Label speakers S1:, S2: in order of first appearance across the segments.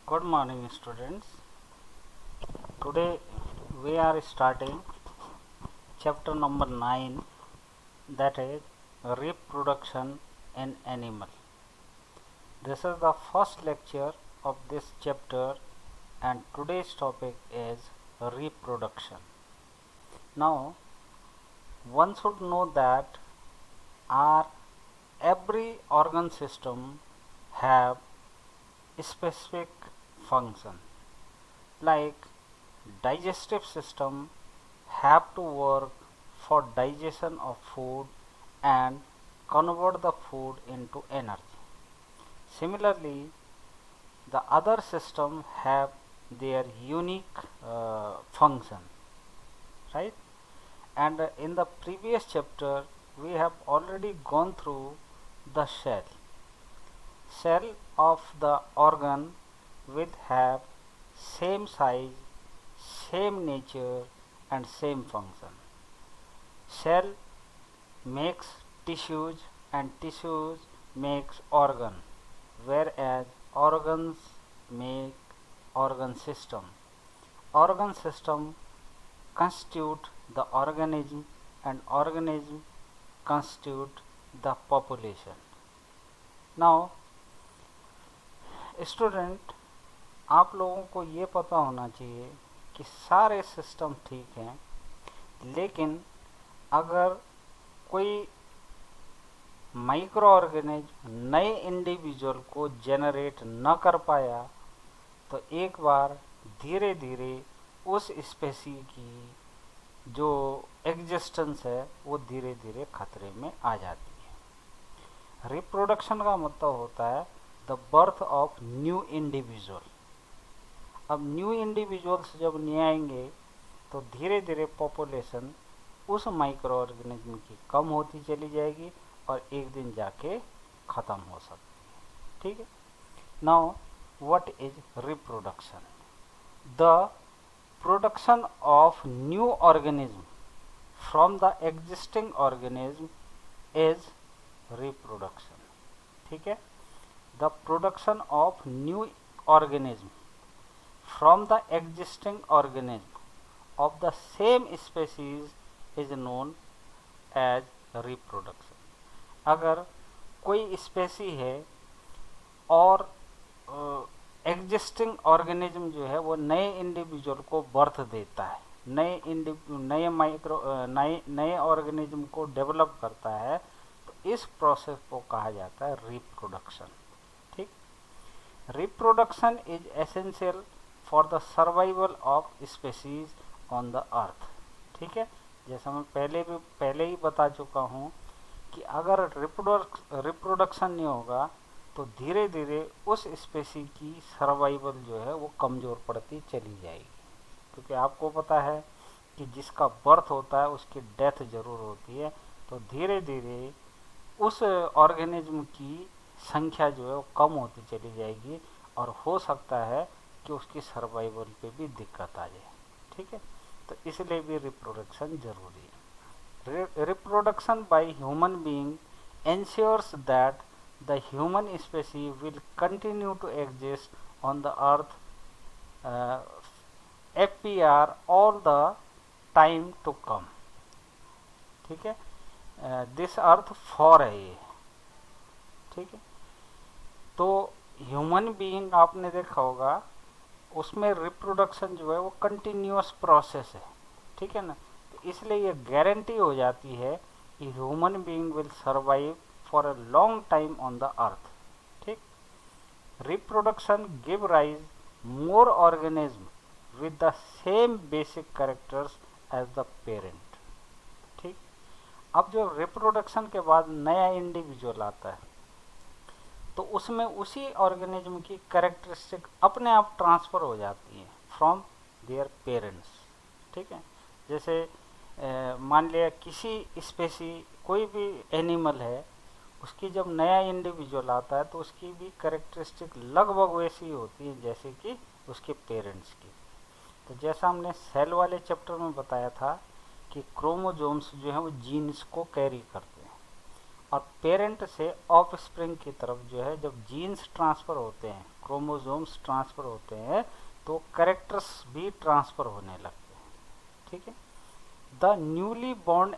S1: Good morning, students. Today we are starting chapter number 9, that is reproduction in animal. This is the first lecture of this chapter, and today's topic is reproduction. Now, one should know that our every organ system have specific function, like digestive system have to work for digestion of food and convert the food into energy. Similarly, the other system have their unique function, right? And in the previous chapter we have already gone through the cell of the organ will have same size, same nature and same function. Cell makes tissues and tissues makes organ, whereas organs make organ system. Organ system constitute the organism and organism constitute the population. Now student, आप लोगों को ये पता होना चाहिए कि सारे system ठीक हैं, लेकिन अगर कोई माइक्रो ऑर्गेनिज्म नए इंडिविजुअल को जनरेट न कर पाया तो एक बार धीरे धीरे उस स्पेसी की जो एग्जिस्टेंस है वो धीरे धीरे खतरे में आ जाती है। रिप्रोडक्शन का मतलब होता है the birth of new individual. अब न्यू इंडिविजुअल्स जब नहीं आएंगे तो धीरे धीरे पॉपुलेशन उस माइक्रो ऑर्गेनिज्म की कम होती चली जाएगी और एक दिन जाके ख़त्म हो सकती है। ठीक है। Now what is reproduction? The production of new organism from the existing organism is reproduction. ठीक है। The production of new organism from the existing organism of the same species is known as reproduction. अगर कोई Spacey है और existing organism जो है वो नए इंडिविजुअल को बर्थ देता है, नए ऑर्गेनिज्म को डेवलप करता है, तो इस प्रोसेस को कहा जाता है रिप्रोडक्शन। ठीक। Reproduction is essential for the survival of species on the earth. ठीक है। जैसा मैं पहले ही बता चुका हूँ कि अगर रिप्रोडक्शन नहीं होगा तो धीरे धीरे उस स्पेसी की सर्वाइवल जो है वो कमज़ोर पड़ती चली जाएगी, क्योंकि आपको पता है कि जिसका बर्थ होता है उसकी डेथ ज़रूर होती है। तो धीरे धीरे उस ऑर्गेनिज्म की संख्या जो है वो कम होती चली जाएगी और हो सकता है कि उसकी सर्वाइवल पे भी दिक्कत आ जाए। ठीक है। तो इसलिए भी रिप्रोडक्शन जरूरी है। Reproduction by human being ensures that the human species will continue to exist on the earth FPR all the time to come। ठीक है। दिस अर्थ फॉर है ये। ठीक है। तो ह्यूमन बीइंग आपने देखा होगा उसमें रिप्रोडक्शन जो है वो कंटिन्यूअस प्रोसेस है। ठीक है ना। तो इसलिए ये गारंटी हो जाती है कि human being will survive for a long time on the earth. ठीक। Reproduction give rise more organism with the same basic characters as the parent. ठीक। अब जो रिप्रोडक्शन के बाद नया इंडिविजुअल आता है तो उसमें उसी ऑर्गेनिज्म की कैरेक्टरिस्टिक अपने आप ट्रांसफ़र हो जाती हैं फ्रॉम देयर पेरेंट्स। ठीक है। जैसे मान लिया किसी स्पेसी कोई भी एनिमल है, उसकी जब नया इंडिविजुअल आता है तो उसकी भी कैरेक्टरिस्टिक लगभग वैसी होती है जैसे कि उसके पेरेंट्स की। तो जैसा हमने सेल वाले चैप्टर में बताया था कि क्रोमोजोम्स जो हैं वो जीन्स को कैरी करते हैं, और पेरेंट से ऑफ स्प्रिंग की तरफ जो है जब जीन्स ट्रांसफ़र होते हैं, क्रोमोसोम्स ट्रांसफ़र होते हैं, तो कैरेक्टर्स भी ट्रांसफ़र होने लगते हैं। ठीक है। द न्यूली बॉर्न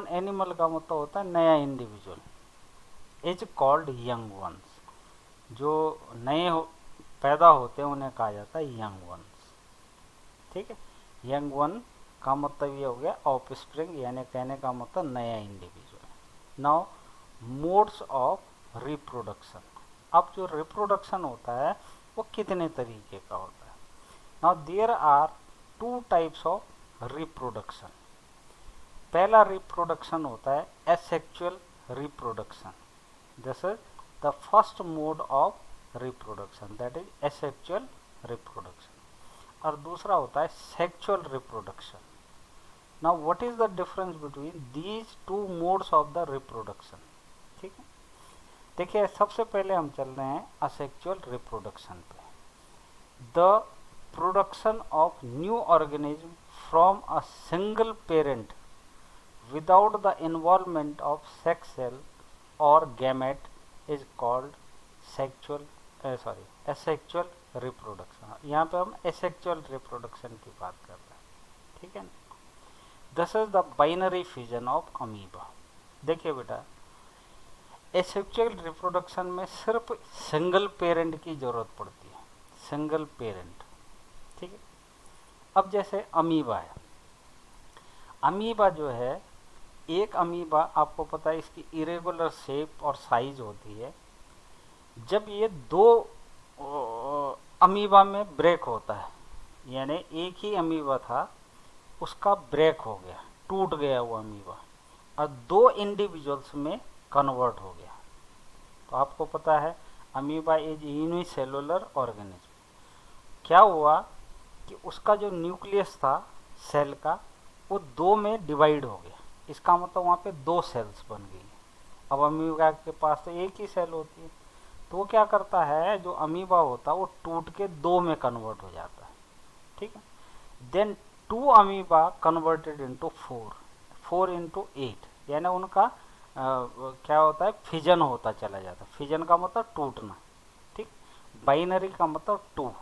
S1: एनिमल का मतलब होता है नया individual, is called young ones. जो पैदा होते हैं उन्हें कहा जाता है यंग वंस। ठीक है। यंग वन का मतलब ये हो गया ऑफ स्प्रिंग, यानी कहने का मतलब नया individual. Now modes of reproduction. अब जो रिप्रोडक्शन होता है वो कितने तरीके का होता है। Now there are two types of reproduction. पहला रिप्रोडक्शन होता है asexual reproduction. This is the first mode of reproduction, that is asexual reproduction. और दूसरा होता है sexual reproduction. Now what is the difference between these two modes of the reproduction. ठीक है। देखिए, सबसे पहले हम चल रहे हैं असेक्सुअल रिप्रोडक्शन पे। The production of new organism from a single parent without the involvement of sex cell or gamete is called asexual reproduction। यहाँ पे हम asexual reproduction की बात कर रहे हैं। ठीक है ना। This is the binary fission of amoeba. देखिए बेटा, एसेक्सुअल रिप्रोडक्शन में सिर्फ सिंगल पेरेंट की जरूरत पड़ती है, सिंगल पेरेंट। ठीक है। अब जैसे अमीबा है, अमीबा जो है, एक अमीबा आपको पता है इसकी इरेगुलर शेप और साइज होती है। जब ये दो अमीबा में ब्रेक होता है, यानी एक ही अमीबा था उसका ब्रेक हो गया, टूट गया वो अमीबा और दो इंडिविजुअल्स में कन्वर्ट हो गया, तो आपको पता है अमीबा इज यूनिसेलुलर ऑर्गेनिज्म। क्या हुआ कि उसका जो न्यूक्लियस था सेल का, वो दो में डिवाइड हो गया। इसका मतलब वहाँ पे दो सेल्स बन गई। अब अमीबा के पास तो एक ही सेल होती है, तो वो क्या करता है, जो अमीबा होता है वो टूट के दो में कन्वर्ट हो जाता है। ठीक है। Then two amoeba converted into four into 8, यानी उनका क्या होता है, फिजन होता चला जाता है। फिजन का मतलब टूटना। ठीक। बाइनरी का मतलब टू,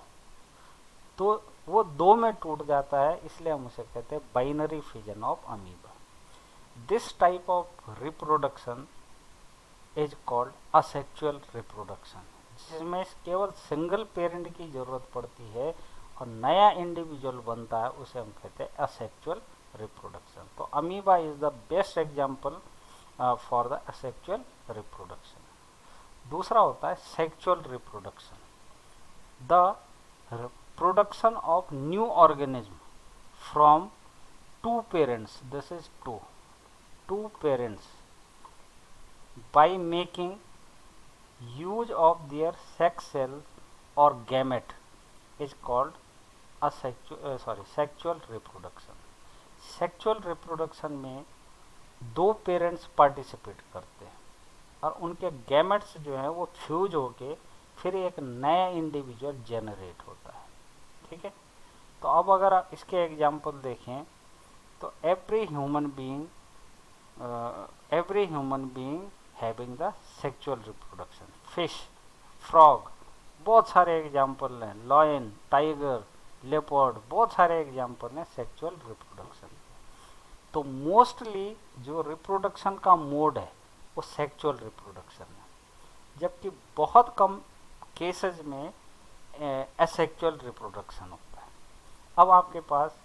S1: तो वो दो में टूट जाता है, इसलिए हम उसे कहते हैं binary fission of amoeba. This type of reproduction is called asexual reproduction, जिसमें केवल सिंगल पेरेंट की जरूरत पड़ती है और नया इंडिविजुअल बनता है, उसे हम कहते हैं असेक्सुअल रिप्रोडक्शन। तो amoeba is the best example for the asexual reproduction. दूसरा होता है sexual reproduction. The production of new organism from two parents, this is two parents by making use of their sex cells or gamete is called sexual reproduction। Sexual reproduction में दो parents participate करते हैं और उनके gametes जो हैं वो fuse होके फिर एक नया इंडिविजुअल जेनरेट होता है। ठीक है। तो अब अगर आप इसके एग्जाम्पल देखें तो every human being having the sexual reproduction, fish, frog, बहुत सारे एग्जाम्पल हैं, लॉयन, टाइगर, लेपर्ड, बहुत सारे एग्जाम्पल हैं सेक्सुअल रिप्रोडक्शन। तो मोस्टली जो रिप्रोडक्शन का मोड है वो सेक्सुअल रिप्रोडक्शन है, जबकि बहुत कम केसेस में एसेक्सुअल रिप्रोडक्शन होता है। अब आपके पास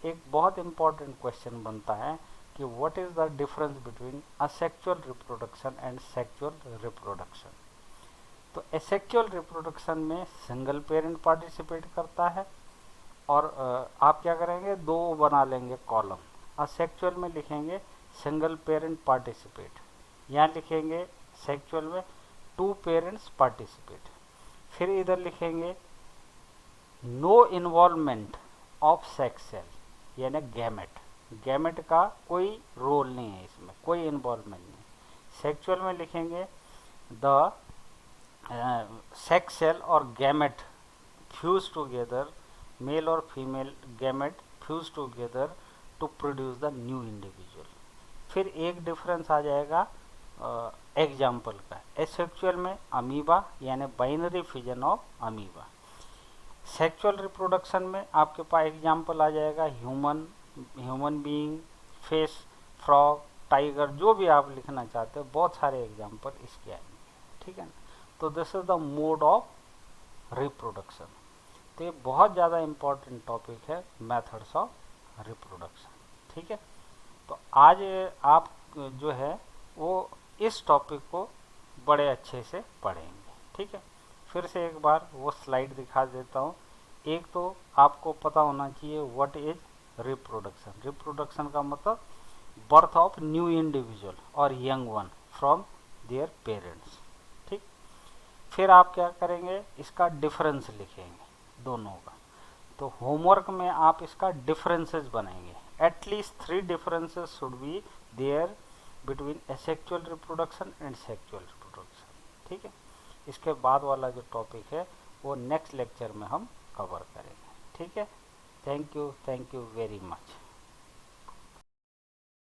S1: एक बहुत इंपॉर्टेंट क्वेश्चन बनता है कि what is the difference between asexual reproduction and sexual reproduction. तो एसेक्सुअल रिप्रोडक्शन में सिंगल पेरेंट पार्टिसिपेट करता है और आप क्या करेंगे, दो बना लेंगे कॉलम। असेक्सुअल में लिखेंगे सिंगल पेरेंट पार्टिसिपेट, यहाँ लिखेंगे सेक्सुअल में टू पेरेंट्स पार्टिसिपेट। फिर इधर लिखेंगे no involvement of sex cell, यानी गैमेट, गैमेट का कोई रोल नहीं है इसमें, कोई इन्वॉल्वमेंट नहीं। सेक्सुअल में लिखेंगे द सेक्स सेल और गैमेट फ्यूज टुगेदर, मेल और female gamete fuse together to produce the new individual. फिर एक डिफरेंस आ जाएगा एग्जाम्पल का। एसेक्सुअल में अमीबा यानी binary fission of amoeba. Sexual reproduction में आपके पास एग्जाम्पल आ जाएगा human being, fish, frog, tiger, जो भी आप लिखना चाहते हो, बहुत सारे एग्जाम्पल इसके आएंगे, ठीक है ना। तो this is the mode of reproduction. तो ये बहुत ज़्यादा इम्पोर्टेंट टॉपिक है, मेथड्स ऑफ रिप्रोडक्शन, ठीक है। तो आज आप जो है वो इस टॉपिक को बड़े अच्छे से पढ़ेंगे, ठीक है। फिर से एक बार वो स्लाइड दिखा देता हूँ। एक तो आपको पता होना चाहिए व्हाट इज रिप्रोडक्शन। रिप्रोडक्शन का मतलब बर्थ ऑफ न्यू इंडिविजुअल और young one from their parents, ठीक। फिर आप क्या करेंगे, इसका डिफरेंस लिखेंगे दोनों का। तो होमवर्क में आप इसका डिफरेंसेस बनाएंगे। At least 3 differences should be there between asexual reproduction and sexual reproduction, ठीक है। इसके बाद वाला जो टॉपिक है वो नेक्स्ट लेक्चर में हम कवर करेंगे, ठीक है। Thank you very much.